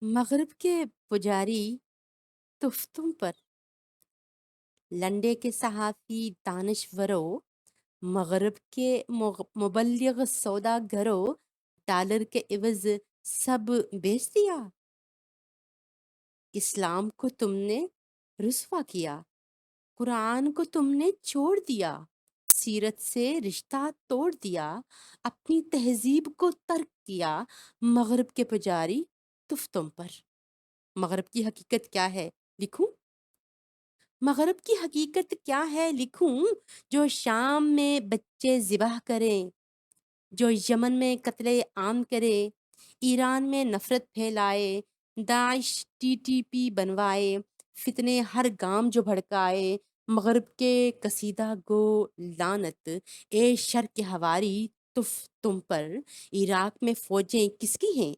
مغرب کے پجاری تفتوں پر لنڈے کے صحافی دانشوروں مغرب کے مبلغ سوداگروں ڈالر کے عوض سب بیچ دیا۔ اسلام کو تم نے رسوا کیا، قرآن کو تم نے چھوڑ دیا، سیرت سے رشتہ توڑ دیا، اپنی تہذیب کو ترک کیا۔ مغرب کے پجاری تفتوں پر۔ مغرب کی حقیقت کیا ہے لکھوں؟ مغرب کی حقیقت کیا ہے لکھوں؟ جو شام میں بچے ذبح کریں، جو یمن میں قتل عام کرے، ایران میں نفرت پھیلائے، داعش ٹی ٹی پی بنوائے، فتنے ہر گام جو بھڑکائے۔ مغرب کے قصیدہ گو لعنت اے شر کے ہواری تم پر۔ عراق میں فوجیں کس کی ہیں؟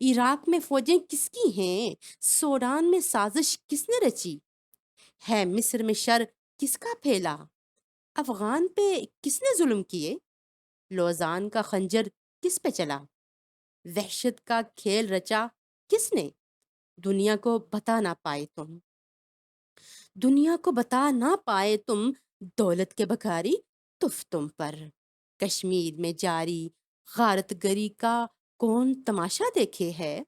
عراق میں فوجیں کس کی ہیں؟ سوڈان میں سازش کس نے رچی؟ ہے مصر میں شر کس کا پھیلا؟ افغان پہ کس نے ظلم کیے؟ لوزان کا خنجر کس پہ چلا؟ وحشت کا کھیل رچا کس نے؟ دنیا کو بتا نہ پائے تم، دنیا کو بتا نہ پائے تم، دولت کے بکاری تفتم پر۔ کشمیر میں جاری غارت گری کا کون تماشا دیکھے ہے؟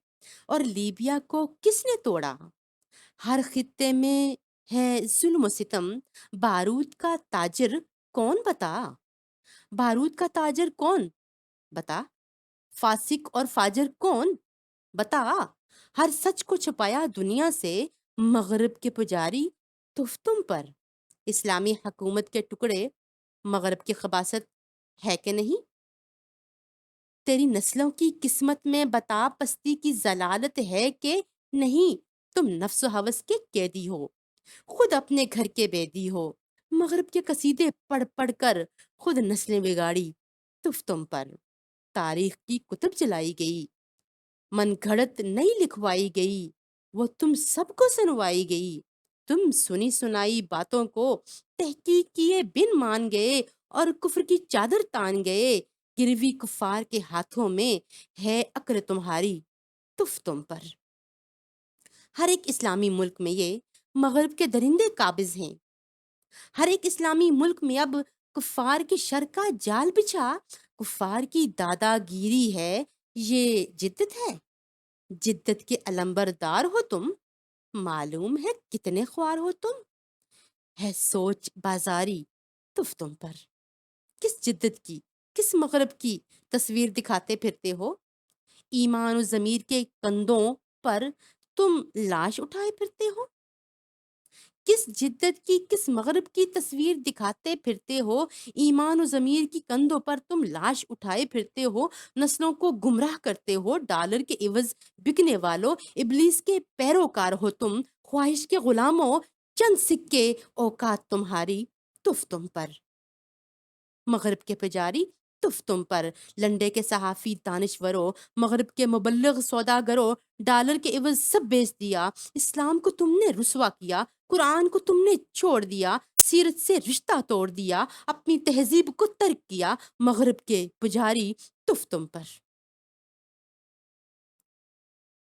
اور لیبیا کو کس نے توڑا؟ ہر خطے میں ہے ظلم و ستم، بارود کا تاجر کون بتا؟ بارود کا تاجر کون بتا؟ فاسق اور فاجر کون بتا؟ ہر سچ کو چھپایا دنیا سے، مغرب کے پجاری تفتم پر۔ اسلامی حکومت کے ٹکڑے مغرب کی خباثت ہے کہ نہیں؟ تیری نسلوں کی قسمت میں بتا پستی کی ضلالت ہے کہ نہیں؟ تم نفس و ہوس کے قیدی ہو، خود اپنے گھر کے بیدی ہو۔ مغرب کے قصیدے پڑھ پڑھ کر خود نسلیں بگاڑی تفتم پر۔ تاریخ کی کتب جلائی گئی، من گھڑت نہیں لکھوائی گئی، وہ تم سب کو سنوائی گئی۔ تم سنی سنائی باتوں کو تحقیق کیے بن مان گئے، اور کفر کی چادر تان گئے۔ گروی کفار کے ہاتھوں میں ہے عقل تمہاری تفتم پر۔ ہر ایک اسلامی ملک میں یہ مغرب کے درندے قابض ہیں۔ ہر ایک اسلامی ملک میں اب کفار کی شر کا جال بچھا، کفار کی دادا گیری ہے۔ یہ جدت ہے؟ جدت کے علمبردار ہو تم، معلوم ہے کتنے خوار ہو تم۔ ہے سوچ بازاری تفتم پر۔ کس جدت کی، کس مغرب کی تصویر دکھاتے پھرتے ہو؟ ایمان و ضمیر کے کندھوں پر تم لاش اٹھائے پھرتے ہو؟ کس جدت کی، کس مغرب کی تصویر دکھاتے پھرتے ہو؟ ایمان و ضمیر کی کندھوں پر تم لاش اٹھائے پھرتے ہو، نسلوں کو گمراہ کرتے ہو۔ ڈالر کے عوض بکنے والوں، ابلیس کے پیروکار ہو تم، خواہش کے غلاموں، چند سکے اوقات تمہاری تفتم پر۔ مغرب کے پجاری تفتم پر۔ لنڈے کے صحافی دانشوروں، مغرب کے مبلغ سوداگروں، ڈالر کے عوض سب بیچ دیا۔ اسلام کو تم نے رسوا کیا، قرآن کو تم نے چھوڑ دیا، سیرت سے رشتہ توڑ دیا، اپنی تہذیب کو ترک کیا۔ مغرب کے پجاری تفتم پر۔